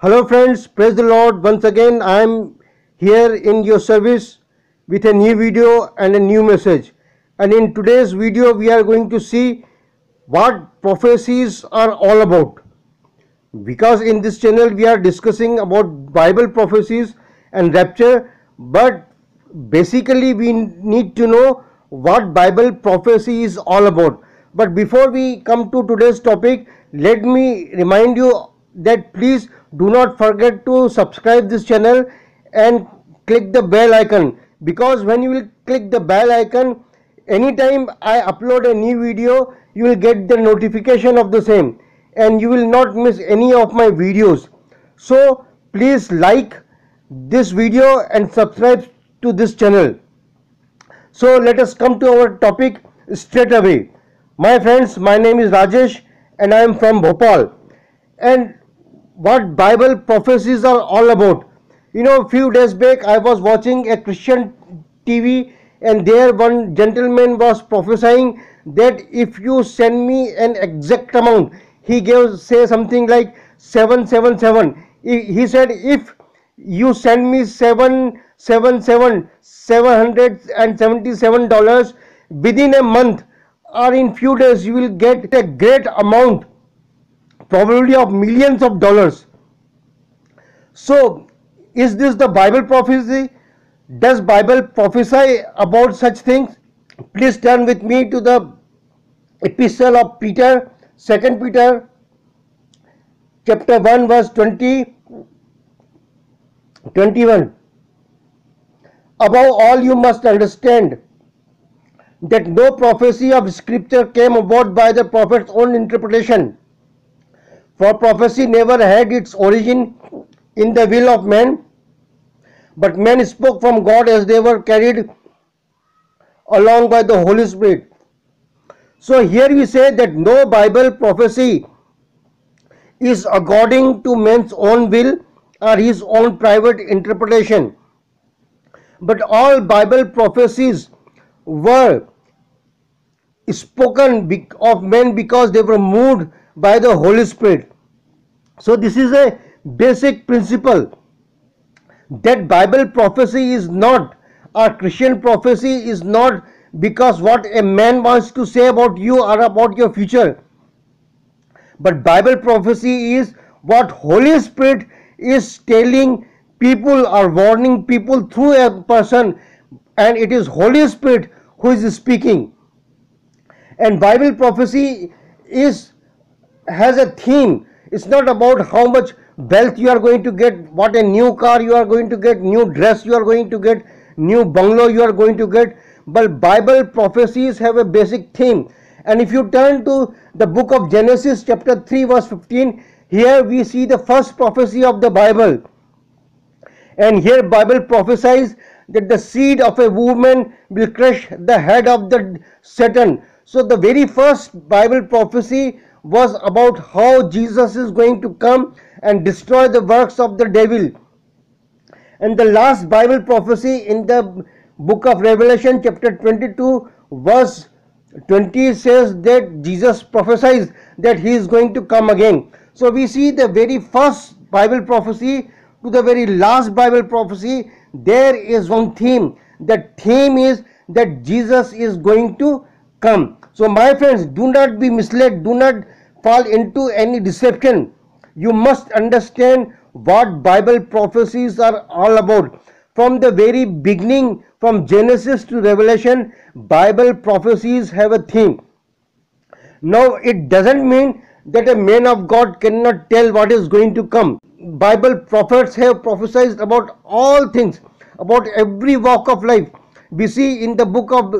Hello friends, praise the Lord. Once again I am here in your service with a new video and a new message. And in today's video we are going to see what prophecies are all about. Because in this channel we are discussing about Bible prophecies and rapture, but basically we need to know what Bible prophecy is all about. But before we come to today's topic, let me remind you that please do not forget to subscribe this channel and click the bell icon, because when you will click the bell icon, anytime I upload a new video you will get the notification of the same and you will not miss any of my videos. So please like this video and subscribe to this channel. So let us come to our topic straight away. My friends, my name is Rajesh and I am from Bhopal. And what Bible prophecies are all about. You know, a few days back I was watching a Christian TV and there one gentleman was prophesying that if you send me an exact amount, he gave say something like 777. He said if you send me $777 within a month or in few days, you will get a great amount, probably of millions of dollars. So is this the Bible prophecy? Does Bible prophesy about such things? Please turn with me to the epistle of Peter, 2 Peter chapter 1 verse 21. Above all, you must understand that no prophecy of scripture came about by the prophet's own interpretation. For prophecy never had its origin in the will of man, but men spoke from God as they were carried along by the Holy Spirit. So here we say that no Bible prophecy is according to man's own will or his own private interpretation, but all Bible prophecies were spoken of men because they were moved by the Holy Spirit. So this is a basic principle, that Bible prophecy is not, or Christian prophecy is not because what a man wants to say about you or about your future, but Bible prophecy is what Holy Spirit is telling people or warning people through a person, and it is Holy Spirit who is speaking. And Bible prophecy has a theme. It's not about how much wealth you are going to get, what a new car you are going to get, new dress you are going to get, new bungalow you are going to get, but Bible prophecies have a basic theme. And if you turn to the book of Genesis chapter 3 verse 15, here we see the first prophecy of the Bible. And here Bible prophesies that the seed of a woman will crush the head of the Satan. So the very first Bible prophecy was about how Jesus is going to come and destroy the works of the devil. And the last Bible prophecy in the book of Revelation chapter 22 verse 20 says that Jesus prophesies that he is going to come again. So we see the very first Bible prophecy to the very last Bible prophecy, there is one theme. The theme is that Jesus is going to come. So my friends, do not be misled, do not fall into any deception. You must understand what Bible prophecies are all about. From the very beginning, from Genesis to Revelation, Bible prophecies have a theme. Now it doesn't mean that a man of God cannot tell what is going to come. Bible prophets have prophesied about all things, about every walk of life. We see in the book of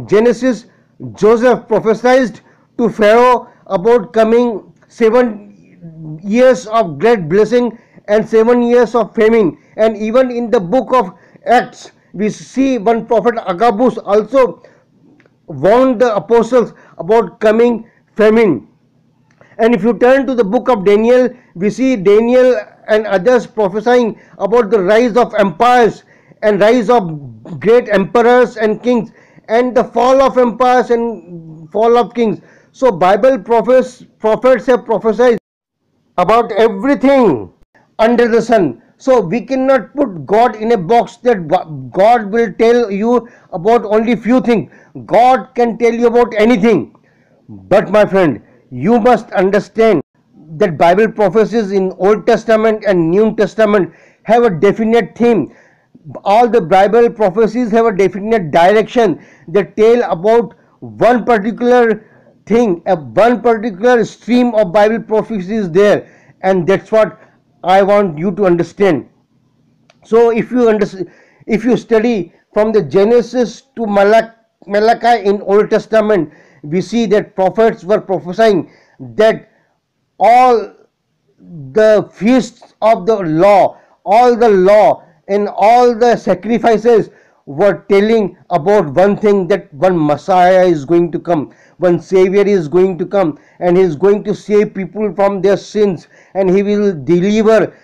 Genesis, Joseph prophesied to Pharaoh about coming 7 years of great blessing and 7 years of famine. And even in the book of Acts, we see one prophet Agabus also warned the apostles about coming famine. And if you turn to the book of Daniel, we see Daniel and others prophesying about the rise of empires and rise of great emperors and kings, and the fall of empires and fall of kings. So Bible prophets have prophesied about everything under the sun. So we cannot put God in a box that God will tell you about only few things. God can tell you about anything. But my friend, you must understand that Bible prophecies in Old Testament and New Testament have a definite theme. All the Bible prophecies have a definite direction. They tell about one particular thing, one particular stream of Bible prophecies there, and that's what I want you to understand. So if you study from the Genesis to Malachi in Old Testament, we see that prophets were prophesying that all the feasts of the law, all the law and all the sacrifices were telling about one thing, that one Messiah is going to come, one Savior is going to come, and he is going to save people from their sins, and he will deliver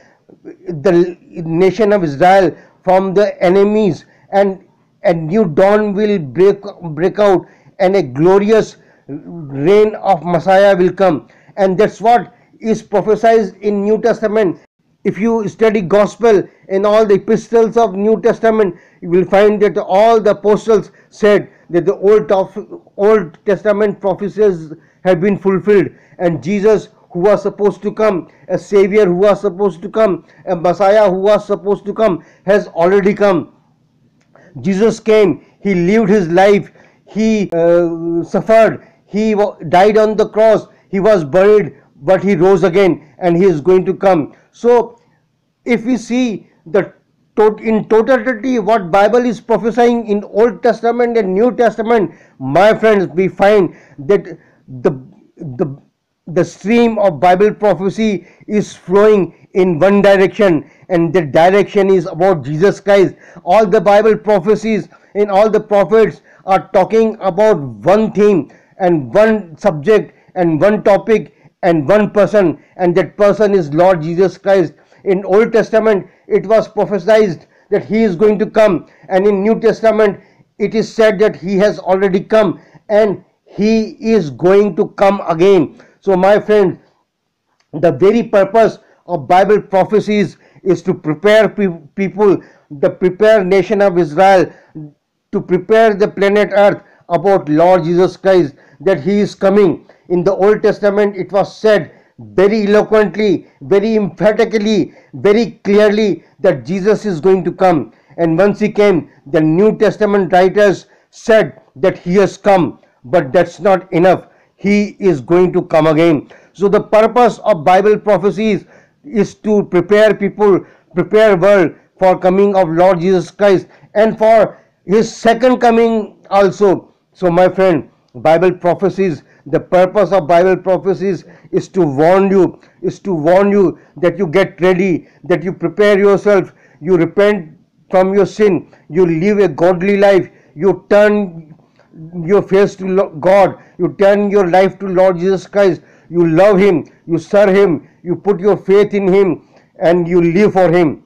the nation of Israel from the enemies, and a new dawn will break out, and a glorious reign of Messiah will come. And that's what is prophesied in New Testament. If you study gospel in all the epistles of New Testament, you will find that all the apostles said that the Old Testament prophecies have been fulfilled, and Jesus, who was supposed to come, a Savior who was supposed to come, a Messiah who was supposed to come, has already come. Jesus came, he lived his life, he suffered, he died on the cross, he was buried, but he rose again, and he is going to come. So if we see the in totality what Bible is prophesying in Old Testament and New Testament, my friends, we find that the the stream of Bible prophecy is flowing in one direction, and the direction is about Jesus Christ. All the Bible prophecies and all the prophets are talking about one theme and one subject and one topic and one person, and that person is Lord Jesus Christ. In Old Testament it was prophesied that he is going to come, and in New Testament it is said that he has already come and he is going to come again. So my friend, the very purpose of Bible prophecies is to prepare people, the prepare nation of Israel, to prepare the planet earth about Lord Jesus Christ, that he is coming. In the Old Testament it was said very eloquently, very emphatically, very clearly that Jesus is going to come. And once he came, the New Testament writers said that he has come, but that's not enough. He is going to come again. So the purpose of Bible prophecies is to prepare people, prepare world for coming of Lord Jesus Christ and for his second coming also. So my friend, Bible prophecies, the purpose of Bible prophecies is to warn you, that you get ready, that you prepare yourself, you repent from your sin, you live a godly life, you turn your face to God, you turn your life to Lord Jesus Christ, you love him, you serve him, you put your faith in him, and you live for him.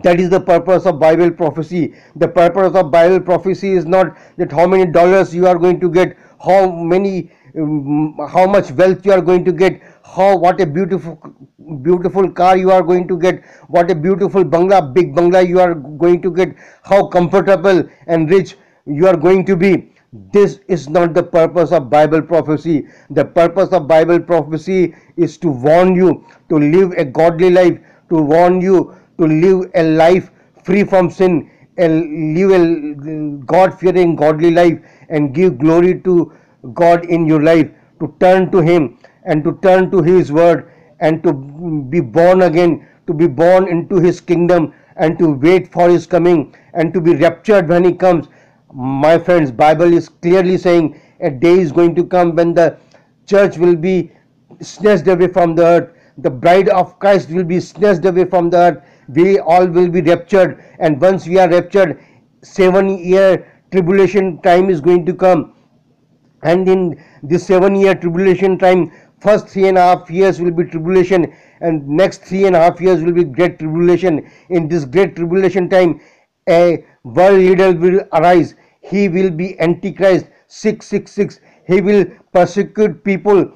That is the purpose of Bible prophecy. The purpose of Bible prophecy is not that how many dollars you are going to get, how much wealth you are going to get, what a beautiful car you are going to get, what a beautiful big bungalow you are going to get, how comfortable and rich you are going to be. This is not the purpose of Bible prophecy. The purpose of Bible prophecy is to warn you to live a godly life, to warn you to live a life free from sin, and live a God-fearing godly life, and give glory to God in your life, to turn to him and to turn to his word, and to be born again, to be born into his kingdom, and to wait for his coming, and to be raptured when he comes. My friends, Bible is clearly saying a day is going to come when the church will be snatched away from the earth, the bride of Christ will be snatched away from the earth, we all will be raptured, and once we are raptured, 7-year tribulation time is going to come, and in this 7-year tribulation time, first 3.5 years will be tribulation, and next 3.5 years will be great tribulation. In this great tribulation time, a world leader will arise. He will be Antichrist 666. He will persecute people.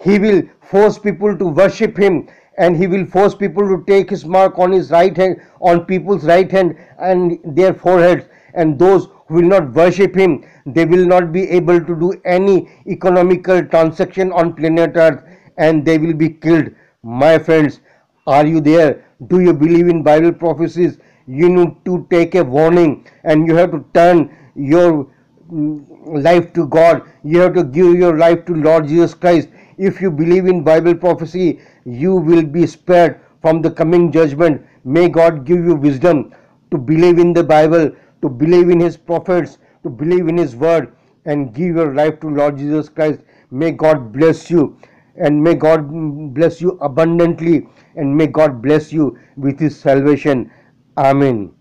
He will force people to worship him, and he will force people to take his mark on his right hand, on people's right hand and their foreheads. And those who will not worship him, they will not be able to do any economical transaction on planet earth, and they will be killed. My friends, are you there? Do you believe in Bible prophecies? You need to take a warning, and you have to turn your life to God. You have to give your life to Lord Jesus Christ. If you believe in Bible prophecy, you will be spared from the coming judgment. May God give you wisdom to believe in the Bible, to believe in his prophets, to believe in his word, and give your life to Lord Jesus Christ. May God bless you, and may God bless you abundantly, and may God bless you with his salvation. Amen.